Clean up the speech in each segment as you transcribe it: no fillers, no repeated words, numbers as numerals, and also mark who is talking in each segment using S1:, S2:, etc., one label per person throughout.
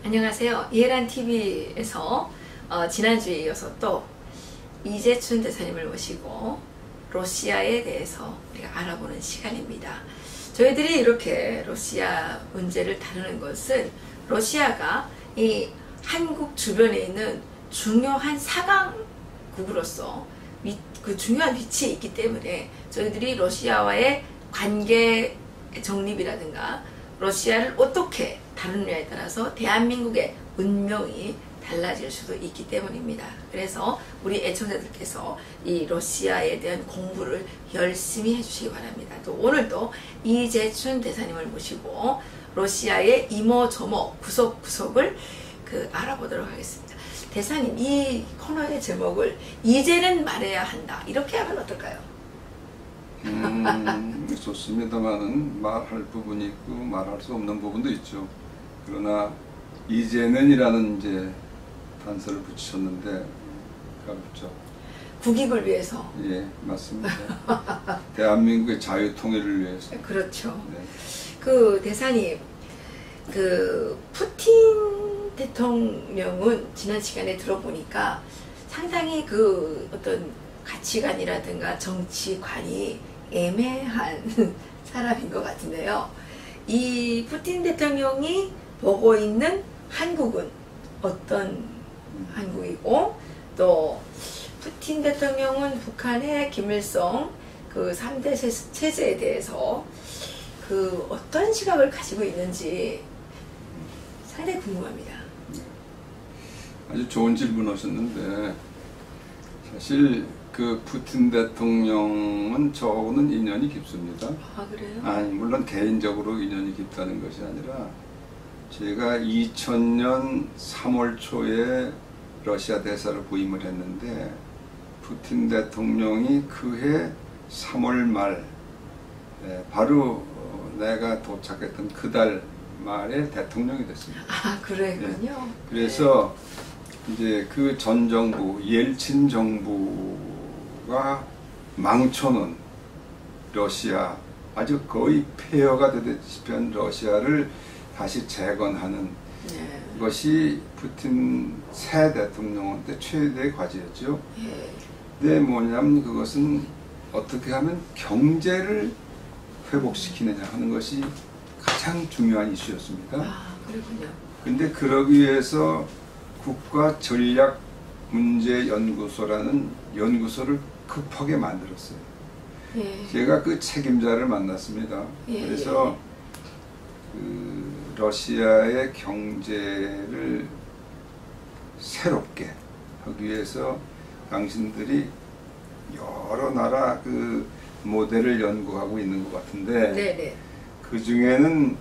S1: 안녕하세요. 이해란 TV에서 지난주에 이어서 또 이재춘 대사님을 모시고 러시아에 대해서 우리가 알아보는 시간입니다. 저희들이 이렇게 러시아 문제를 다루는 것은 러시아가 이 한국 주변에 있는 중요한 사강국으로서 그 중요한 위치에 있기 때문에 저희들이 러시아와의 관계 정립이라든가 러시아를 어떻게 다루느냐에 따라서 대한민국의 운명이 달라질 수도 있기 때문입니다. 그래서 우리 애청자들께서 이 러시아에 대한 공부를 열심히 해주시기 바랍니다. 또 오늘도 이재춘 대사님을 모시고 러시아의 이모저모 구석구석을 알아보도록 하겠습니다. 대사님, 이 코너의 제목을 이제는 말해야 한다, 이렇게 하면 어떨까요?
S2: 좋습니다만은 말할 부분이 있고 말할 수 없는 부분도 있죠. 그러나 이제는이라는 이제 단서를 붙이셨는데 가볍죠.
S1: 국익을 위해서.
S2: 예, 맞습니다. 대한민국의 자유 통일을 위해서.
S1: 그렇죠.
S2: 네.
S1: 대사님, 푸틴 대통령은 지난 시간에 들어보니까 상당히 어떤 가치관이라든가 정치관이 애매한 사람인 것 같은데요. 이 푸틴 대통령이 보고 있는 한국은 어떤 한국이고, 또 푸틴 대통령은 북한의 김일성 3대 체제에 대해서 어떤 시각을 가지고 있는지 상당히 궁금합니다.
S2: 아주 좋은 질문 하셨는데, 사실 푸틴 대통령은 저하고는 인연이 깊습니다.
S1: 아, 그래요?
S2: 아니, 물론 개인적으로 인연이 깊다는 것이 아니라 제가 2000년 3월 초에 러시아 대사로 부임을 했는데 푸틴 대통령이 그해 3월 말, 바로 내가 도착했던 그달 말에 대통령이 됐습니다.
S1: 아, 그랬군요.
S2: 네. 그래서 이제 그 전 정부, 옐친 정부가 망쳐놓은 러시아, 아주 거의 폐허가 되다시피 한 러시아를 다시 재건하는 것이 푸틴 새 대통령한테 최대의 과제였죠. 근데 뭐냐면 그것은 어떻게 하면 경제를 회복시키느냐 하는 것이 가장 중요한 이슈였습니다.
S1: 아, 그렇군요.
S2: 근데 그러기 위해서 국가전략문제연구소라는 연구소를 급하게 만들었어요. 제가 그 책임자를 만났습니다. 그래서 러시아의 경제를 새롭게 하기 위해서 당신들이 여러 나라 모델을 연구하고 있는 것 같은데, 그 중에는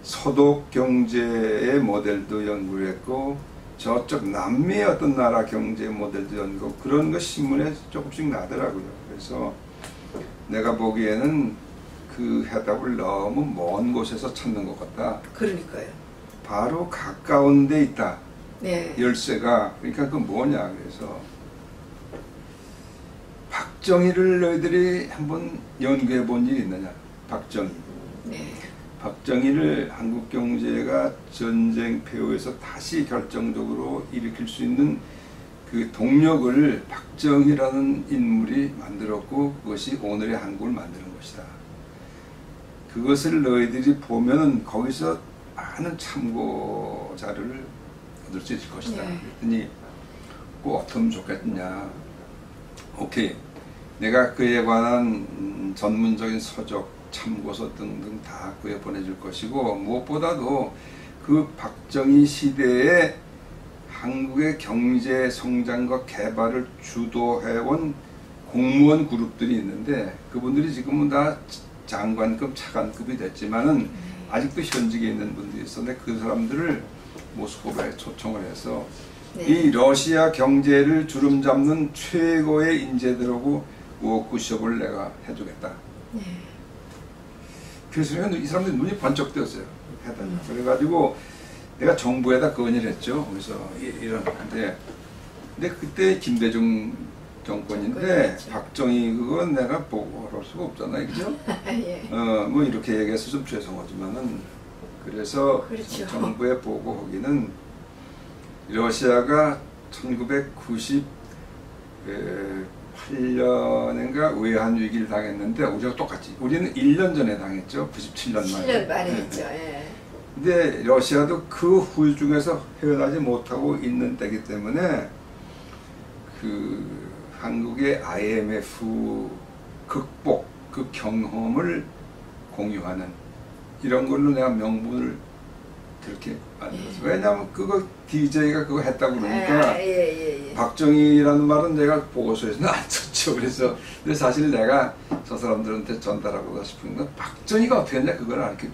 S2: 서독 경제의 모델도 연구를 했고 저쪽 남미의 어떤 나라 경제 모델도 연구, 그런 거 신문에 조금씩 나더라고요. 그래서 내가 보기에는 그 해답을 너무 먼 곳에서 찾는 것 같다.
S1: 그러니까요.
S2: 바로 가까운 데 있다.
S1: 네.
S2: 열쇠가. 그러니까 그 뭐냐. 그래서 박정희를 너희들이 한번 연구해 본 일이 있느냐. 박정희.
S1: 네.
S2: 박정희를 한국 경제가 전쟁 폐허에서 다시 결정적으로 일으킬 수 있는 그 동력을 박정희라는 인물이 만들었고, 그것이 오늘의 한국을 만드는 것이다. 그것을 너희들이 보면은 거기서 많은 참고 자료를 얻을 수 있을 것이다. 그랬더니 꼭 어떻게 하면 좋겠냐. 오케이. 내가 그에 관한 전문적인 서적, 참고서 등등 다 그에 보내줄 것이고, 무엇보다도 그 박정희 시대에 한국의 경제 성장과 개발을 주도해온 공무원 그룹들이 있는데, 그분들이 지금은 다 장관급, 차관급이 됐지만은 아직도 현직에 있는 분들이 있었는데, 그 사람들을 모스크바에 초청을 해서 이 러시아 경제를 주름잡는 최고의 인재들하고 워크숍을 내가 해주겠다. 그래서 이 사람들이 눈이 번쩍 뜨었어요. 그래가지고 내가 정부에다 건의를 했죠. 그래서 근데 그때 김대중 정권인데 박정희 그건 내가 보고 할 수가 없잖아요, 그죠? 뭐 이렇게 얘기해서 좀 죄송하지만은, 그래서
S1: 그렇죠.
S2: 정부에 보고하기는 러시아가 1998년인가 외환 위기를 당했는데 우리가 똑같이 우리는 1년 전에 당했죠. 97년 만에.
S1: 7년 만에 했죠. 예.
S2: 근데 러시아도 그 후유증에서 헤어나지 못하고 있는 때이기 때문에 그 한국의 IMF 극복 그 경험을 공유하는 이런 걸로 내가 명분을 그렇게 만들었어요. 왜냐하면 그거 DJ가 그거 했다고 그러니까 박정희라는 말은 내가 보고서에서는 안 썼죠. 그래서 근데 사실 내가 저 사람들한테 전달하고 싶은 건 박정희가 어떻게 했냐 그걸 알려주고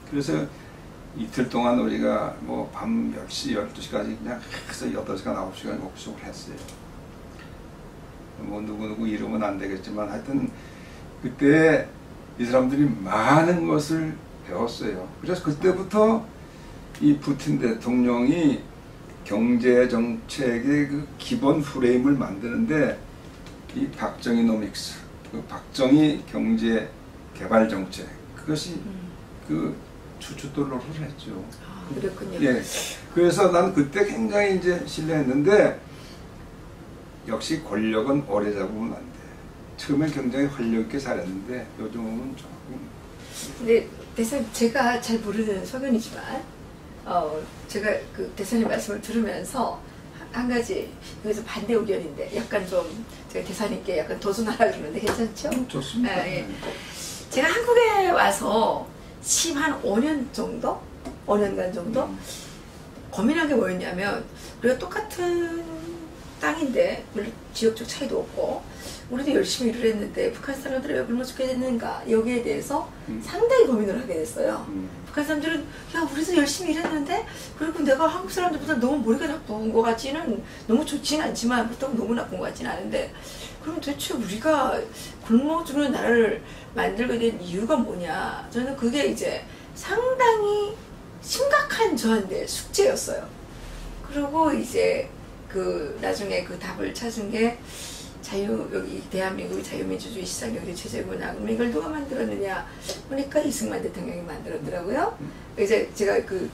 S2: 그래서 이틀 동안 우리가 뭐 밤 10시, 12시까지 그냥 해서 8시간, 9시간 워크숍을 했어요. 뭐 누구 이름은 안 되겠지만 하여튼 그때 이 사람들이 많은 것을 배웠어요. 그래서 그때부터 이 푸틴 대통령이 경제 정책의 그 기본 프레임을 만드는데 이 박정희노믹스, 그 박정희 경제 개발 정책 그것이 그 주춧돌로를 했죠.
S1: 아, 그렇군요.
S2: 예. 그래서 난 그때 굉장히 이제 신뢰했는데 역시 권력은 오래 잡으면 안 돼. 처음엔 굉장히 활력 있게 잘했는데 요즘은 조금.
S1: 근데 대사님 제가 잘 모르는 소견이지만 제가 그 대사님 말씀을 들으면서 한 가지 여기서 반대 의견인데 약간 좀 제가 대사님께 약간 도전하라 그러는데 괜찮죠?
S2: 좋습니다.
S1: 아, 예. 제가 한국에 와서 한 5년 정도? 5년간 정도? 고민한 게 뭐였냐면 우리가 똑같은 땅인데 물론 지역적 차이도 없고 우리도 열심히 일을 했는데 북한 사람들이 왜 굶어 죽게 됐는가 여기에 대해서 상당히 고민을 하게 됐어요. 북한 사람들은 야 우리도 열심히 일했는데 그리고 내가 한국 사람들보다 너무 머리가 나쁜 것 같지는 너무 좋지는 않지만 그렇다고 너무 나쁜 것 같지는 않은데 그럼 대체 우리가 굶어 죽는 나라를 만들게 된 이유가 뭐냐 저는 그게 이제 상당히 심각한 저한테 숙제였어요. 그리고 이제 그 나중에 그 답을 찾은 게 여기 대한민국의 자유민주주의 시장경제 체제구나. 그럼 이걸 누가 만들었느냐 보니까 이승만 대통령이 만들었더라고요. 이제 제가 그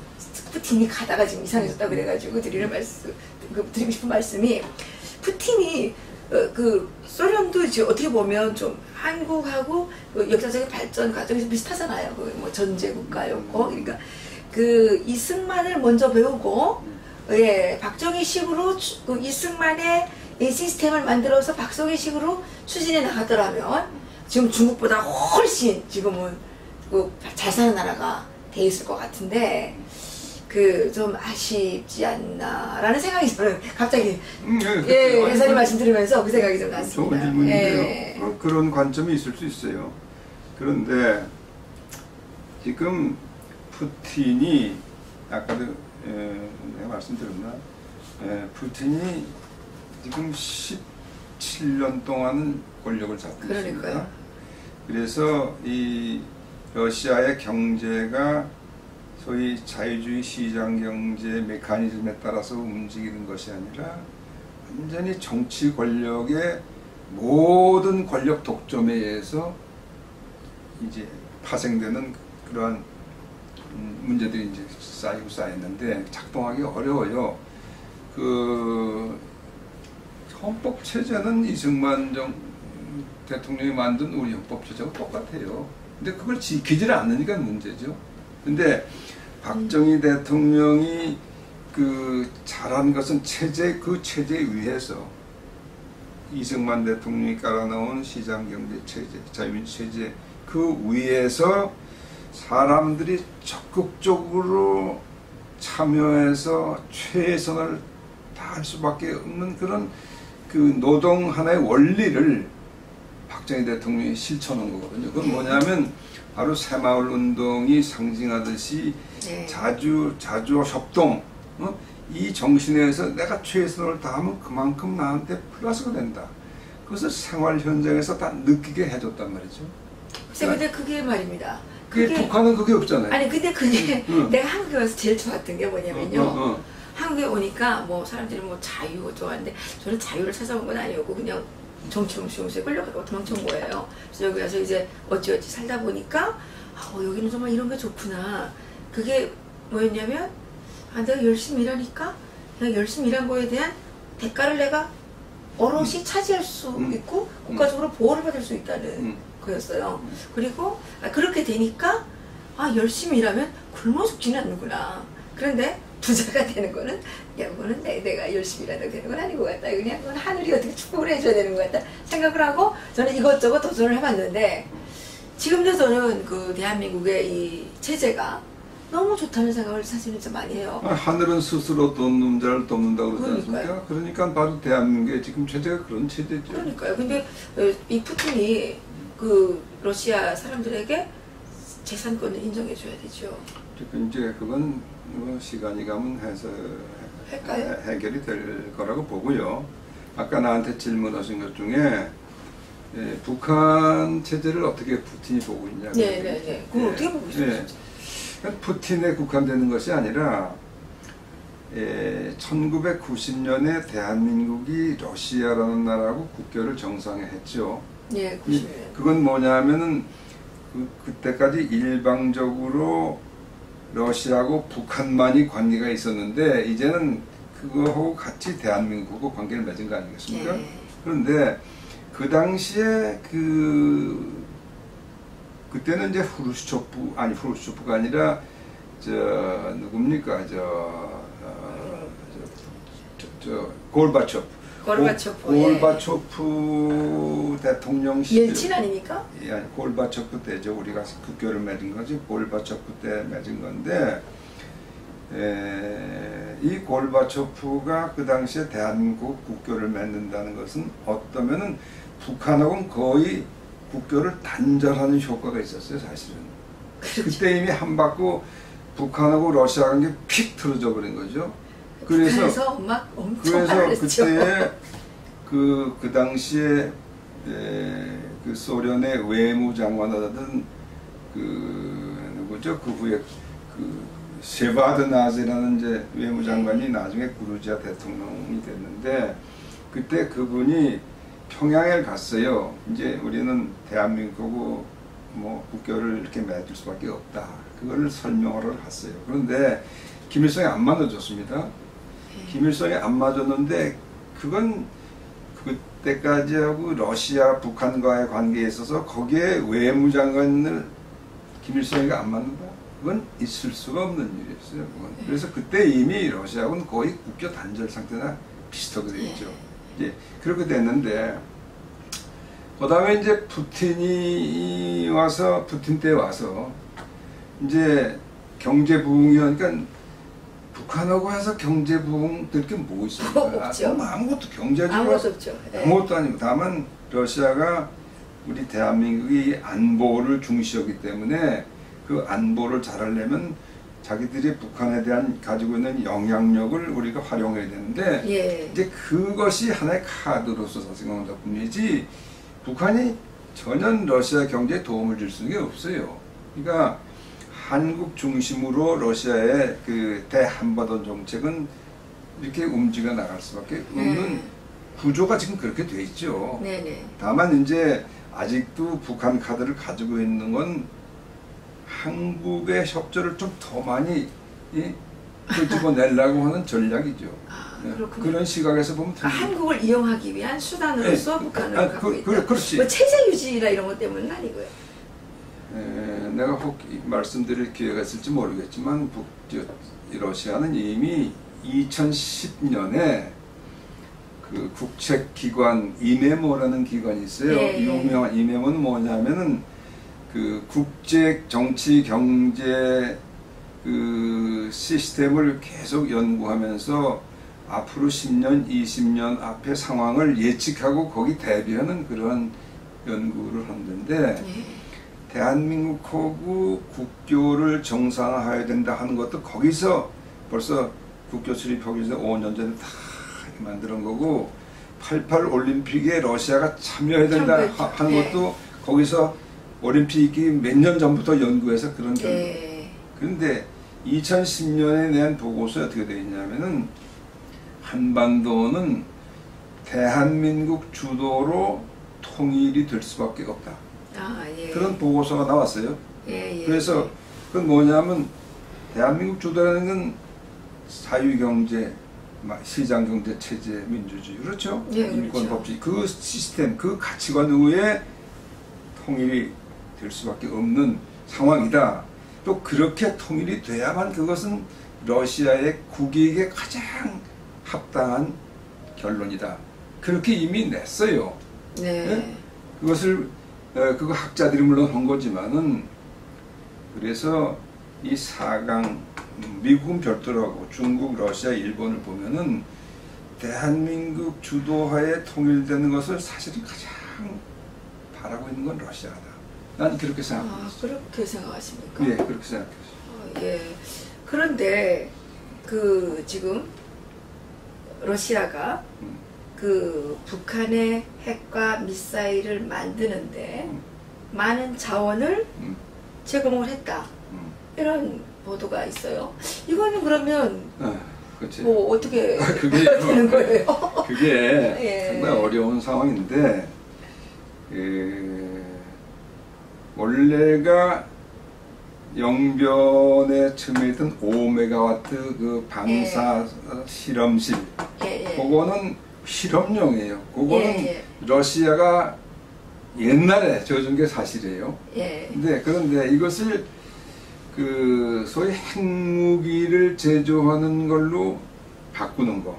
S1: 푸틴이 가다가 지금 이상해졌다고 그래가지고 드리고 싶은 말씀이 푸틴이 그 소련도 이제 어떻게 보면 좀 한국하고 그 역사적인 발전 과정에서 비슷하잖아요. 그 뭐 전제 국가였고 그러니까 그 이승만을 먼저 배우고 예 박정희식으로 그 이승만의 이 시스템을 만들어서 박정희식으로 추진해 나가더라면 지금 중국보다 훨씬 지금은 그 잘 사는 나라가 돼 있을 것 같은데 그 좀 아쉽지 않나라는 생각이 저는 갑자기 회사님 말씀 들으면서 그 생각이 좀 났습니다.
S2: 좋은 질문인데요. 그런 관점이 있을 수 있어요. 그런데 지금 푸틴이 아까도 내가 말씀드렸나? 푸틴이 지금 17년 동안은 권력을 잡고 있습니다. 그래서 이 러시아의 경제가 소위 자유주의 시장 경제 메커니즘에 따라서 움직이는 것이 아니라 완전히 정치 권력의 모든 권력 독점에 의해서 이제 파생되는 그러한 문제들이 이제 쌓였는데 작동하기 어려워요. 그 헌법 체제는 이승만 대통령이 만든 우리 헌법 체제하고 똑같아요. 근데 그걸 지키지 않으니까 문제죠. 근데 박정희 대통령이 그 잘한 것은 그 체제 위에서 이승만 대통령이 깔아놓은 시장경제 체제, 자유민주 체제 그 위에서 사람들이 적극적으로 참여해서 최선을 다할 수밖에 없는 그런 그 노동 하나의 원리를 박정희 대통령이 실천한 거거든요. 그건 뭐냐면 바로 새마을 운동이 상징하듯이 자주 협동 이 정신에 의해서 내가 최선을 다하면 그만큼 나한테 플러스가 된다. 그것을 생활 현장에서 다 느끼게 해줬단 말이죠.
S1: 근데 그게 말입니다.
S2: 북한은 그게 없잖아요.
S1: 아니 근데 그게 내가 한국에 와서 제일 좋았던 게 뭐냐면요. 한국에 오니까 뭐 사람들이 뭐 자유 좋아하는데 저는 자유를 찾아온 건 아니었고 그냥 정치용수에 끌려가고 도망친 거예요. 그래서 여기 와서 이제 어찌어찌 살다 보니까 여기는 정말 이런 게 좋구나. 그게 뭐였냐면 내가 열심히 일하니까 내가 열심히 일한 거에 대한 대가를 내가 오롯이 차지할 수 있고 국가적으로 보호를 받을 수 있다는 거였어요. 그리고 그렇게 되니까 열심히 일하면 굶어 죽지는 않는구나. 그런데 부자가 되는 거는 그거는 내가 열심히 일하다 되는 건 아닌 것 같다. 그냥 그건 하늘이 어떻게 축복을 해줘야 되는 것 같다 생각을 하고 저는 이것저것 도전을 해봤는데 지금도 저는 그 대한민국의 이 체제가 너무 좋다는 생각을 사실은 좀 많이 해요.
S2: 하늘은 스스로 돕는 자를 돕는다고 그러지 않습니까? 그러니까 바로 대한민국의 지금 체제가 그런 체제죠.
S1: 그러니까요. 근데 이 푸틴이 그 러시아 사람들에게 재산권을 인정해줘야 되죠.
S2: 이제 그건 시간이 가면 해결이 될 거라고 보고요. 아까 나한테 질문하신 것 중에 북한 체제를 어떻게 푸틴이 보고 있냐고.
S1: 네네네. 그걸 어떻게 보고 있어요?
S2: 푸틴에 국한되는 것이 아니라 1990년에 대한민국이 러시아라는 나라하고 국교를 정상화했죠.
S1: 네, 90년.
S2: 그건 뭐냐면은 그때까지 일방적으로 러시아하고 북한만이 관계가 있었는데 이제는 그거하고 같이 대한민국하고 관계를 맺은 거 아니겠습니까?
S1: 네.
S2: 그런데 그 당시에 그때는 이제 후르시초프가 아니라 누굽니까 골바초프 대통령 시절.
S1: 옐친 아닙니까?
S2: 아니, 골바초프 때죠. 우리가 국교를 맺은 거지. 골바초프 때 맺은 건데 이 골바초프가 그 당시에 대한민국 국교를 맺는다는 것은 어떠면은 북한하고는 거의 국교를 단절하는 효과가 있었어요, 사실은.
S1: 그렇죠.
S2: 그때 이미 한바구 북한하고 러시아 관계 픽 틀어져 버린 거죠.
S1: 그래서 막 엄청
S2: 그때에 그 당시에 그 소련의 외무장관하던 누구죠? 그 후에 셰바드나제라는 이제 외무장관이 나중에 구루지아 대통령이 됐는데 그때 그분이 평양에 갔어요. 이제 우리는 대한민국하고 국교를 이렇게 맺을 수밖에 없다. 그거를 설명을 했어요. 그런데 김일성이 안 맞아줬습니다. 김일성이 안 맞았는데 그건 그때까지 하고 러시아, 북한과의 관계에 있어서 거기에 외무장관을 김일성이가 안 맞는다? 그건 있을 수가 없는 일이었어요. 그래서 그때 이미 러시아하고는 거의 국교 단절 상태나 비슷하게 되죠. 이제 그렇게 됐는데 그 다음에 이제 푸틴 때 와서 이제 경제 부흥이니까 북한하고 해서 경제 부흥 될 게 뭐 있습니까?
S1: 없죠.
S2: 아무것도 경제적으로
S1: 아무것도 없죠.
S2: 아무것도 아니고 다만 러시아가 우리 대한민국이 안보를 중시하기 때문에 그 안보를 잘하려면 자기들이 북한에 대한 가지고 있는 영향력을 우리가 활용해야 되는데 이제 그것이 하나의 카드로서 사용한다 뿐이지 북한이 전혀 러시아 경제에 도움을 줄 수는 없어요. 그러니까 한국 중심으로 러시아의 그 대한반도 정책은 이렇게 움직여 나갈 수밖에 없는 구조가 지금 그렇게 돼 있죠. 다만 이제 아직도 북한 카드를 가지고 있는 건 한국의 협조를 좀 더 많이 끄집어내려고 하는 전략이죠. 그런 시각에서 보면
S1: 한국을 이용하기 위한 수단으로서 북한을 갖고 있다.
S2: 그렇지.
S1: 뭐 체제 유지나 이런 것 때문은 아니고요.
S2: 내가 혹 말씀드릴 기회가 있을지 모르겠지만 러시아는 이미 2010년에 그 국책기관 이메모라는 기관이 있어요. 유명한 이메모는 뭐냐면은 그 국제 정치 경제 그 시스템을 계속 연구하면서 앞으로 10년, 20년 앞의 상황을 예측하고 거기 대비하는 그런 연구를 하는데 대한민국하고 국교를 정상화해야 된다 하는 것도 거기서 벌써 국교 수립하기 전에 5년 전에 다 만드는 거고 88 올림픽에 러시아가 참여해야 된다 하는 것도 거기서 올림픽이 몇 년 전부터 연구해서 그런 결과. 그런데 2010년에 낸 보고서에 어떻게 되어 있냐면은 한반도는 대한민국 주도로 통일이 될 수밖에 없다. 그런 보고서가 나왔어요. 그래서 그건 뭐냐면 대한민국 주도라는 건 사유경제, 시장 경제 체제 민주주의 그렇죠?
S1: 예,
S2: 인권
S1: 그렇죠.
S2: 법治그 시스템 그 가치관 외에 통일이 될 수밖에 없는 상황이다. 또 그렇게 통일이 돼야만 그것은 러시아의 국익에 가장 합당한 결론이다. 그렇게 이미 냈어요.
S1: 네.
S2: 네? 그것을 그거 학자들이 물론 한 거지만은 그래서 이 4강 미국은 별도라고 중국, 러시아, 일본을 보면은 대한민국 주도하에 통일되는 것을 사실은 가장 바라고 있는 건 러시아다. 나는 그렇게 생각합니다.
S1: 그렇게 생각하십니까?
S2: 예, 그렇게 생각해요.
S1: 예. 그런데 그 지금 러시아가 그 북한의 핵과 미사일을 만드는데 많은 자원을 제공을 했다. 이런 보도가 있어요. 이거는 그러면
S2: 그렇지.
S1: 뭐 어떻게
S2: 그게
S1: 되는 거예요?
S2: 그게
S1: 예.
S2: 상당히 어려운 상황인데 원래가 영변에 처음에 있던 5메가와트 그 방사 실험실 그거는 실험용이에요. 그거는 러시아가 옛날에 져준 게 사실이에요. 그런데 이것을 그 소위 핵무기를 제조하는 걸로 바꾸는 거.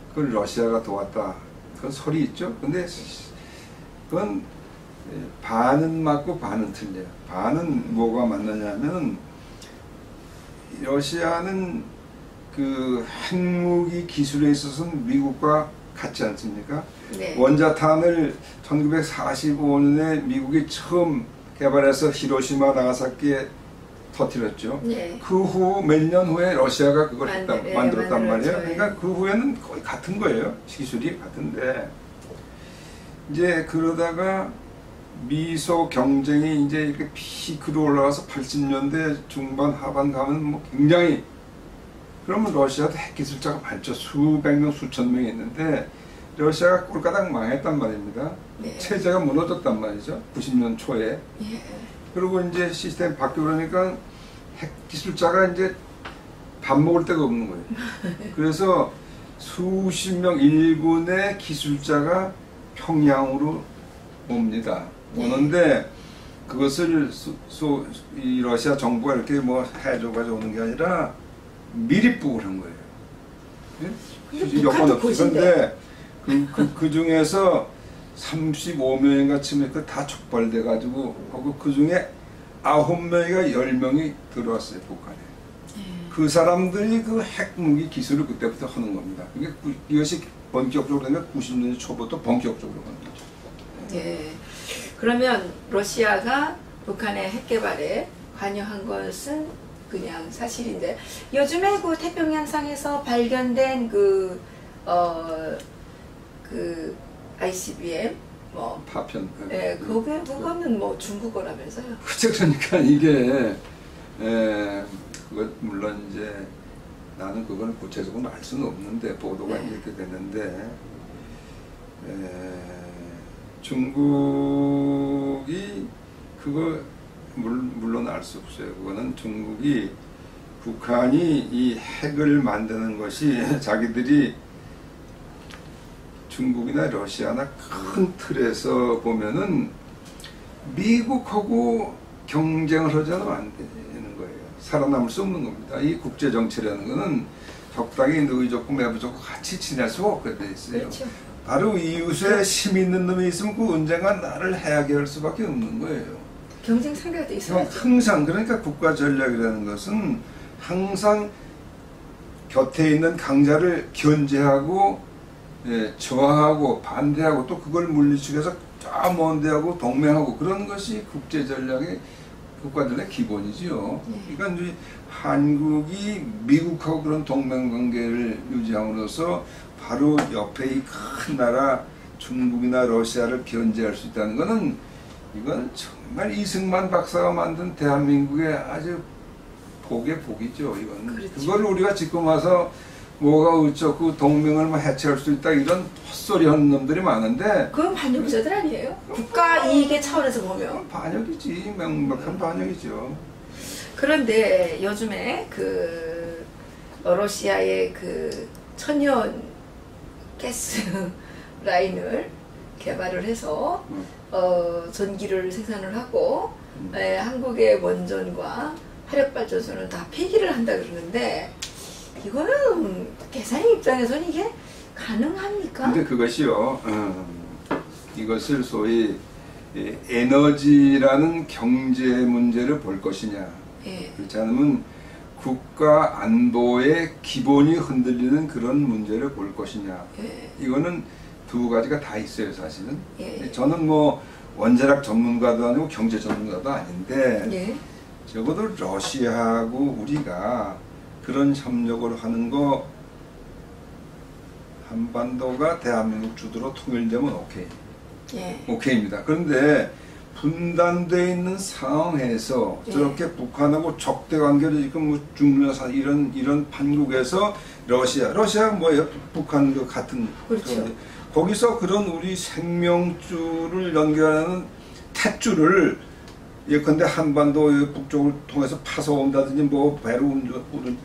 S2: 그걸 러시아가 도왔다. 그건 소리 있죠. 근데 그건 반은 맞고 반은 틀려요. 반은 뭐가 맞느냐면 러시아는 그 핵무기 기술에 있어서는 미국과 같지 않습니까? 원자탄을 1945년에 미국이 처음 개발해서 히로시마 나가사키에 터뜨렸죠. 그 후 몇 년 후에 러시아가 그걸 만들었단 말이에요. 그러니까 그 후에는 거의 같은 거예요. 기술이 같은데 이제 그러다가 미소 경쟁이 이제 이렇게 피크로 올라가서 80년대 중반 하반 가면 뭐 굉장히 그러면 러시아도 핵기술자가 많죠. 수백 명 수천 명이 있는데 러시아가 꼴까닥 망했단 말입니다. 체제가 무너졌단 말이죠. 90년 초에. 그리고 이제 시스템 바뀌고 그러니까 핵기술자가 이제 밥 먹을 데가 없는 거예요. 그래서 수십 명 일군의 기술자가 평양으로 옵니다. 오는데 그것을 이 러시아 정부가 이렇게 뭐 해줘가지고 오는 게 아니라 미리북을 한 거예요. 여건 없이. 그런데 그 중에서 35명인가 치면 다 촉발돼가지고 그 중에 9명이가 10명이 들어왔어요, 북한에. 그 사람들이 그 핵무기 기술을 그때부터 하는 겁니다. 이것이 본격적으로 되면 90년 초부터 본격적으로 하는 거죠.
S1: 그러면 러시아가 북한의 핵 개발에 관여한 것은 그냥 사실인데 요즘에 그 태평양상에서 발견된 그 ICBM 뭐
S2: 파편.
S1: 그거는 뭐 중국어라면서요.
S2: 그러니까 이게 그것 물론 이제 나는 그걸 구체적으로 알 수는 없는데 보도가 이렇게 됐는데 중국이 그거 물론 알 수 없어요. 그거는 중국이 북한이 이 핵을 만드는 것이 자기들이 중국이나 러시아나 큰 틀에서 보면은 미국하고 경쟁을 하지 않으면 안 되는 거예요. 살아남을 수 없는 겁니다. 이 국제정치라는 거는 적당히 너희 좋고 매부 좋고 같이 지낼 수가 없게 돼 있어요.
S1: 그렇죠.
S2: 바로 이웃에 힘 있는 놈이 있으면 그 언젠가 나를 해하게 할 수밖에 없는 거예요.
S1: 경쟁 상대가 돼 있어요.
S2: 항상 그러니까 국가 전략이라는 것은 항상 곁에 있는 강자를 견제하고 저항하고 반대하고 또 그걸 물리치면서 저 먼데하고 동맹하고 그런 것이 국제 전략의 국가들의 기본이지요. 그러니까 이제 한국이 미국하고 그런 동맹 관계를 유지함으로써 바로 옆에 이 큰 나라 중국이나 러시아를 견제할 수 있다는 것은 이건 정말 이승만 박사가 만든 대한민국의 아주 복의 복이죠. 이건 그걸 우리가 지금 와서 뭐가 어쩌고 동맹을 뭐 해체할 수 있다 이런 헛소리 하는 놈들이 많은데
S1: 그건 반역자들 아니에요? 국가 이익의 차원에서 보면
S2: 반역이지. 명백한 반역이죠.
S1: 그런데 요즘에 그 러시아의 그 천연 가스 라인을 개발을 해서 전기를 생산을 하고 한국의 원전과 화력발전소는 다 폐기를 한다 그러는데 이거는 계산의 입장에서는 이게 가능합니까?
S2: 근데 그것이요, 이것을 소위 에너지라는 경제 문제를 볼 것이냐,
S1: 예.
S2: 그렇지 않으면 국가 안보의 기본이 흔들리는 그런 문제를 볼 것이냐,
S1: 예.
S2: 이거는 두 가지가 다 있어요, 사실은.
S1: 예.
S2: 저는 뭐 원자력 전문가도 아니고 경제 전문가도 아닌데
S1: 예.
S2: 적어도 러시아하고 우리가 그런 협력을 하는 거, 한반도가 대한민국 주도로 통일되면 오케이.
S1: 예.
S2: 오케이입니다. 그런데 분단되어 있는 상황에서
S1: 예.
S2: 저렇게 북한하고 적대 관계를 지금 뭐 중요사 이런 판국에서 러시아 뭐예요? 북한 그 같은
S1: 그렇죠.
S2: 거기서 그런 우리 생명줄을 연결하는 탯줄을 예컨대 한반도 북쪽을 통해서 파서 온다든지 뭐 배로 오든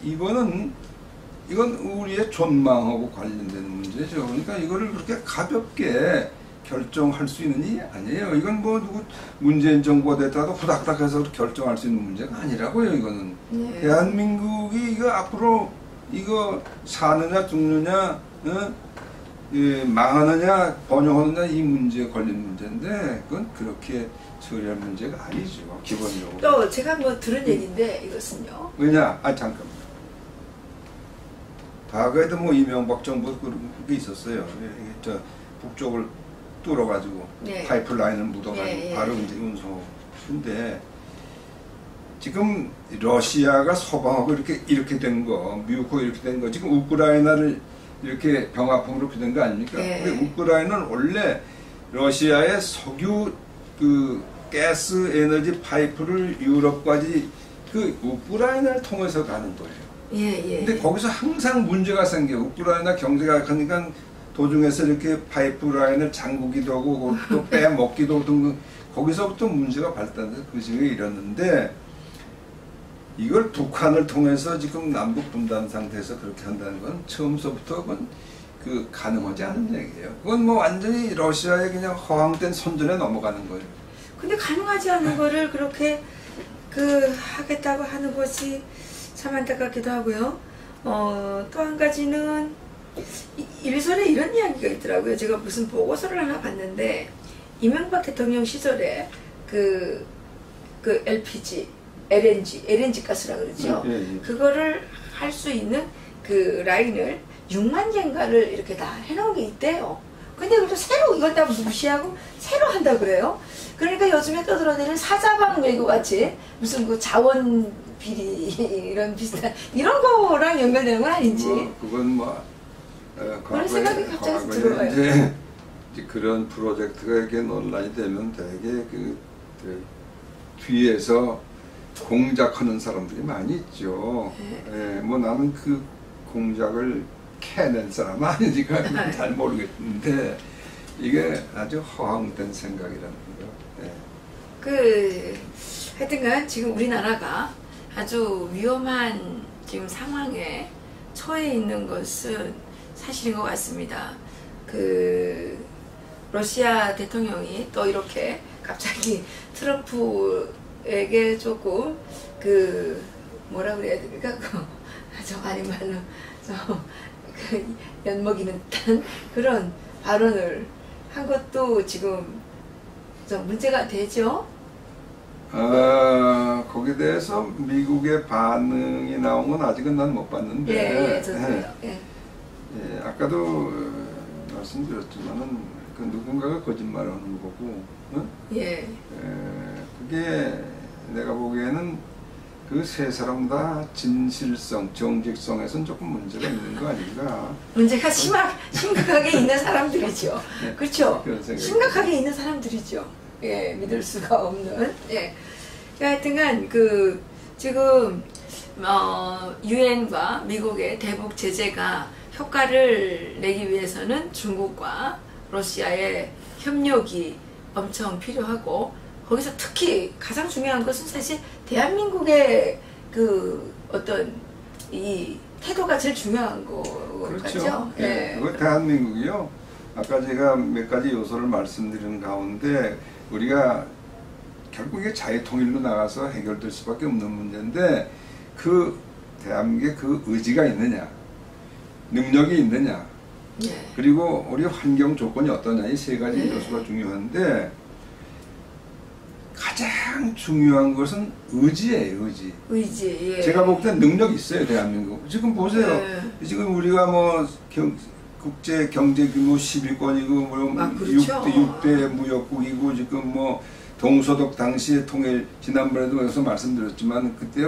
S2: 이건 우리의 존망하고 관련된 문제죠. 그러니까 이거를 그렇게 가볍게 결정할 수 있는 일이 아니에요. 이건 뭐 누구 문재인 정부가 됐다도 후닥닥해서 결정할 수 있는 문제가 아니라고요. 이거는
S1: 네.
S2: 대한민국이 이거 앞으로 이거 사느냐 죽느냐, 망하느냐 번영하느냐 이 문제에 걸린 문제인데 그건 그렇게 처리할 문제가 아니죠. 기본적으로.
S1: 또 제가 뭐 들은 얘기인데 이것은요.
S2: 왜냐? 잠깐만. 과거에도 뭐 이명박 정부 그런 게 있었어요. 저 북쪽을 뚫어가지고
S1: 네.
S2: 파이프라인을 묻어가지고
S1: 예.
S2: 바로 이제 운송. 근데 지금 러시아가 서방하고 이렇게 된 거, 미국하고 이렇게 된 거, 지금 우크라이나를 이렇게 병합형으로 이렇게 된 거 아닙니까?
S1: 예.
S2: 근데 우크라이나는 원래 러시아의 석유 그 가스 에너지 파이프를 유럽까지 그 우크라이나를 통해서 가는 거예요.
S1: 예.
S2: 근데 거기서 항상 문제가 생겨. 우크라이나 경제가 약하니까 도중에서 이렇게 파이프라인을 잠그기도 하고 또 빼먹기도 하고 거기서부터 문제가 발단돼서 그 시기에 이뤘는데 이걸 북한을 통해서 지금 남북 분단 상태에서 그렇게 한다는 건 처음서부터 그건 그 가능하지 않은 얘기예요. 그건 뭐 완전히 러시아의 그냥 허황된 선전에 넘어가는 거예요.
S1: 근데 가능하지 않은 거를 그렇게 그 하겠다고 하는 것이 참 안타깝기도 하고요. 또 한 가지는 일설에 이런 이야기가 있더라고요. 제가 무슨 보고서를 하나 봤는데 이명박 대통령 시절에 그 LPG, LNG 가스라 그러죠.
S2: 예.
S1: 그거를 할 수 있는 그 라인을 6만 개인가를 이렇게 다 해놓은 게 있대요. 근데 그걸 새로 이걸 다 무시하고 새로 한다 그래요. 그러니까 요즘에 떠들어대는 사자방 외교 같이 무슨 그 자원 비리 이런 비슷한 이런 거랑 연결되는 건 아닌지.
S2: 그건 뭐
S1: 그런 생각이 갑자기
S2: 과거에
S1: 들어요.
S2: 이제 그런 프로젝트가 이렇게 논란이 되면 되게 그 뒤에서 공작하는 사람들이 많이 있죠.
S1: 네.
S2: 뭐 나는 그 공작을 캐낸 사람은 아니니까 잘 모르겠는데 이게 아주 허황된 생각이라는 거죠.
S1: 하여튼간 지금 우리나라가 아주 위험한 지금 상황에 처해 있는 것은 사실인 것 같습니다. 러시아 대통령이 또 이렇게 갑자기 트럼프에게 조금 뭐라 그래야 됩니까? 저 아닌 말로 엿먹이는 듯한 그런 발언을 한 것도 지금 좀 문제가 되죠?
S2: 거기에 대해서 미국의 반응이 나온 건 아직은 난 못 봤는데.
S1: 저도요.
S2: 아까도 말씀드렸지만은 그 누군가가 거짓말을 하는 거고, 그게 내가 보기에는 그 세 사람 다 진실성, 정직성에선 조금 문제가 있는 거 아닌가.
S1: 문제가 심각하게 있는 사람들이죠. 그렇죠. 심각하게 있는 사람들이죠. 믿을 수가 없는. 하여튼간 지금 유엔과 미국의 대북 제재가 효과를 내기 위해서는 중국과 러시아의 협력이 엄청 필요하고 거기서 특히 가장 중요한 것은 사실 대한민국의 어떤 이 태도가 제일 중요한 거
S2: 그렇죠.
S1: 같죠?
S2: 예. 그거 대한민국이요. 아까 제가 몇 가지 요소를 말씀드리는 가운데 우리가 결국 이게 자유통일로 나가서 해결될 수밖에 없는 문제인데 그 대한민국의 그 의지가 있느냐, 능력이 있느냐, 그리고 우리 환경 조건이 어떠냐, 이 세 가지 요소가 중요한데 가장 중요한 것은 의지예요, 의지.
S1: 의지. 예.
S2: 제가 볼 땐 능력이 있어요, 대한민국. 지금 보세요. 지금 우리가 뭐 국제 경제 규모 10위권이고 뭐
S1: 그렇죠.
S2: 6대 무역국이고 지금 뭐 동서독 당시의 통일 지난번에도 여기서 말씀드렸지만 그때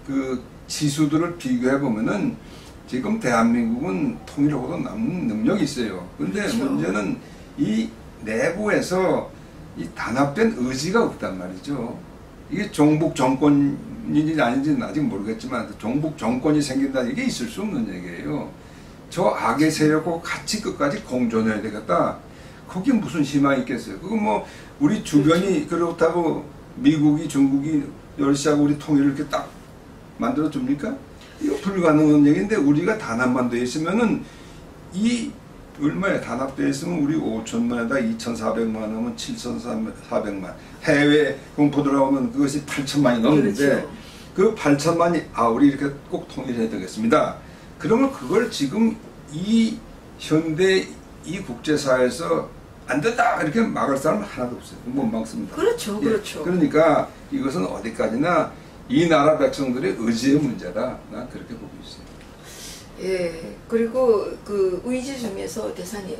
S2: 그 지수들을 비교해 보면은 지금 대한민국은 통일하고도 남는 능력이 있어요. 근데
S1: 그렇죠.
S2: 문제는 이 내부에서 이 단합된 의지가 없단 말이죠. 이게 종북 정권인지 아닌지는 아직 모르겠지만 종북 정권이 생긴다는 이게 있을 수 없는 얘기예요. 저 악의 세력하고 같이 끝까지 공존해야 되겠다. 거기 무슨 희망이 있겠어요. 그거 뭐 우리 주변이 그렇다고 미국이 중국이 러시아하고 우리 통일을 이렇게 딱 만들어 줍니까? 이거 불가능한 얘기인데 우리가 단합만 돼 있으면은 이 얼마에 단합되어 있으면 우리 5천만에다 2,400만 하면 7,400만 해외 공포 들어오면 그것이 8천만이 넘는데
S1: 그렇죠.
S2: 그 8천만이 우리 이렇게 꼭 통일해야 되겠습니다. 그러면 그걸 지금 이 현대 이 국제사회에서 안 된다 이렇게 막을 사람은 하나도 없어요. 못 막습니다.
S1: 그렇죠, 그렇죠.
S2: 예, 그러니까 이것은 어디까지나 이 나라 백성들의 의지의 문제다. 난 그렇게 보고 있어요.
S1: 예, 그리고 그 의지 중에서 대사님,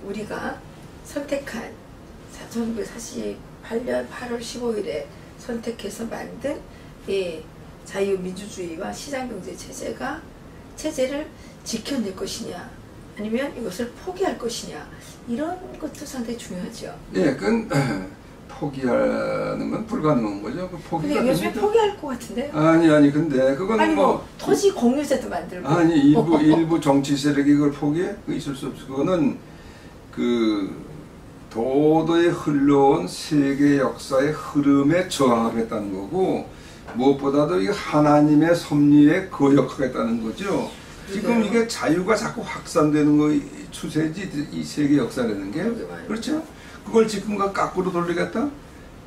S1: 우리가 선택한 1948년 8월 15일에 선택해서 만든 이 자유민주주의와 시장경제 체제를 지켜낼 것이냐, 아니면 이것을 포기할 것이냐, 이런 것도 상당히 중요하죠.
S2: 예, 그건 포기하는 건 불가능한 거죠. 그 포기가
S1: 근데 요즘에 포기할 것 같은데요?
S2: 아니, 근데 그건
S1: 아니 뭐 토지 공유제도 만들고
S2: 아니 일부 정치 세력이 그걸 포기해? 그 있을 수 없어. 그거는 그 도도에 흘러온 세계 역사의 흐름에 저항하겠다는 거고 무엇보다도 이 하나님의 섭리에 거역하겠다는 거죠. 지금 이게 자유가 자꾸 확산되는 거 추세지 이 세계 역사라는 게. 그렇죠? 그걸 지금과 거꾸로 돌리겠다?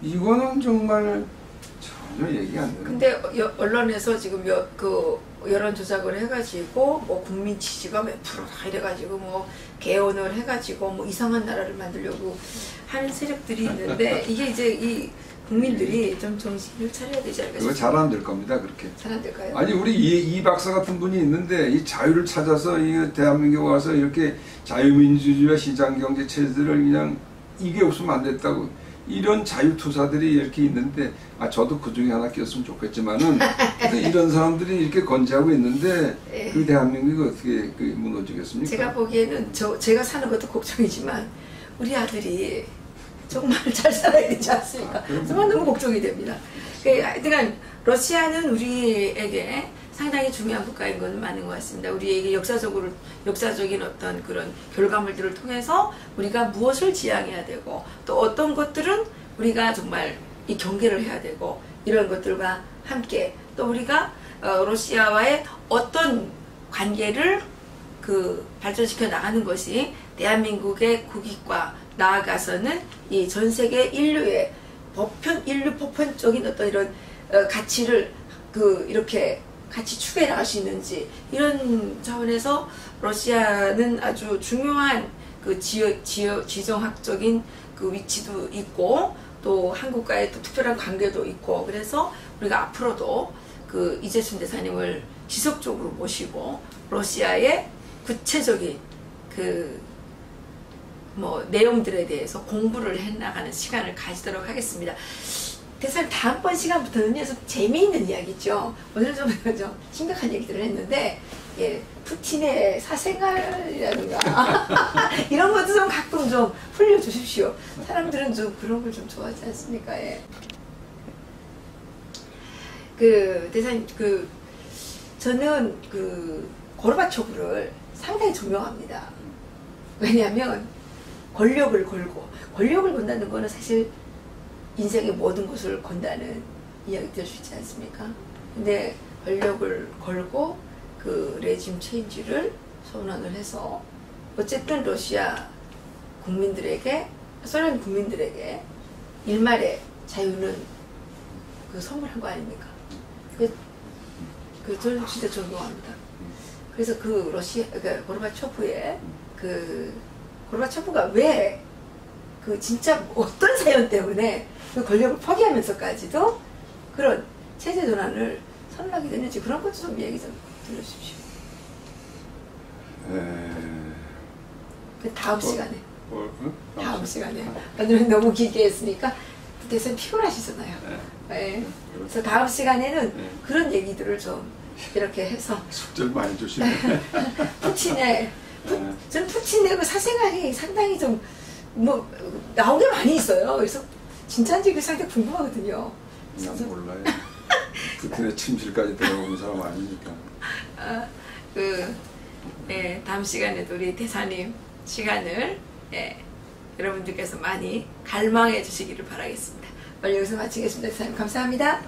S2: 이거는 정말 전혀 얘기 안 되는.
S1: 근데 언론에서 지금 그 여론 조작을 해가지고 뭐 국민 지지가 몇 프로다 이래가지고 뭐 개헌을 해가지고 뭐 이상한 나라를 만들려고 하는 세력들이 있는데 이게 이제 이 국민들이 좀 정신을 차려야 되지 않을까 싶어요.
S2: 그거 잘 안 될 겁니다, 그렇게.
S1: 잘 안 될까요?
S2: 아니, 우리 이 박사 같은 분이 있는데 이 자유를 찾아서 이 대한민국에 와서 이렇게 자유민주주의와 시장경제 체제를 그냥 이게 없으면 안 됐다고 이런 자유투사들이 이렇게 있는데 저도 그 중에 하나 꼈으면 좋겠지만은 이런 사람들이 이렇게 건재하고 있는데 그 대한민국이 어떻게 무너지겠습니까?
S1: 제가 보기에는 제가 사는 것도 걱정이지만 우리 아들이 정말 잘 살아야 되지 않습니까? 정말 너무 걱정이 됩니다. 그러니까 러시아는 우리에게 상당히 중요한 국가인 건 맞는 것 같습니다. 우리에게 역사적인 어떤 그런 결과물들을 통해서 우리가 무엇을 지향해야 되고 또 어떤 것들은 우리가 정말 이 경계를 해야 되고 이런 것들과 함께 또 우리가 러시아와의 어떤 관계를 발전시켜 나가는 것이 대한민국의 국익과 나아가서는 이 전 세계 인류 보편적인 어떤 이런 가치를 이렇게 같이 추구해 나갈 수 있는지 이런 차원에서 러시아는 아주 중요한 지정학적인 위치도 있고 또 한국과의 또 특별한 관계도 있고 그래서 우리가 앞으로도 이재순 대사님을 지속적으로 모시고 러시아의 구체적인 내용들에 대해서 공부를 해나가는 시간을 가지도록 하겠습니다. 대사님 다음번 시간부터는요 좀 재미있는 이야기죠. 오늘 좀 심각한 얘기들을 했는데 푸틴의 사생활이라든가 이런 것도 좀 가끔 좀 풀려주십시오. 사람들은 좀 그런 걸 좀 좋아하지 않습니까? 대사님 저는 고르바초프를 상당히 존경합니다. 왜냐하면 권력을 건다는 거는 사실 인생의 모든 것을 건다는 이야기 들을 수 있지 않습니까? 근데 권력을 걸고 그 레짐 체인지를 선언을 해서 어쨌든 러시아 국민들에게, 소련 국민들에게 일말의 자유는 그 선물한 거 아닙니까? 저는 진짜 존경합니다. 그래서 그 고르바초프의 고르바초프가 왜 그 진짜 어떤 사연 때문에 그 권력을 포기하면서까지도 그런 체제 전환을 선언하게 됐는지 그런 것도 좀 얘기 좀 들려주십시오. 그 다음 시간에. 다음 시간에. 오늘은 너무 길게 했으니까 대선 피곤하시잖아요. 네. 그래서 다음 시간에는 그런 얘기들을 좀 이렇게 해서
S2: 숙제를 많이 주시네.
S1: 전 푸틴의 그 사생활이 상당히 좀 나온 게 많이 있어요. 그래서 진짜인지 그 상당히 궁금하거든요.
S2: 난 몰라요. 푸틴의 침실까지 들어오는 사람 아니니까.
S1: 다음 시간에도 우리 대사님 시간을 여러분들께서 많이 갈망해 주시기를 바라겠습니다. 오늘 여기서 마치겠습니다. 대사님 감사합니다.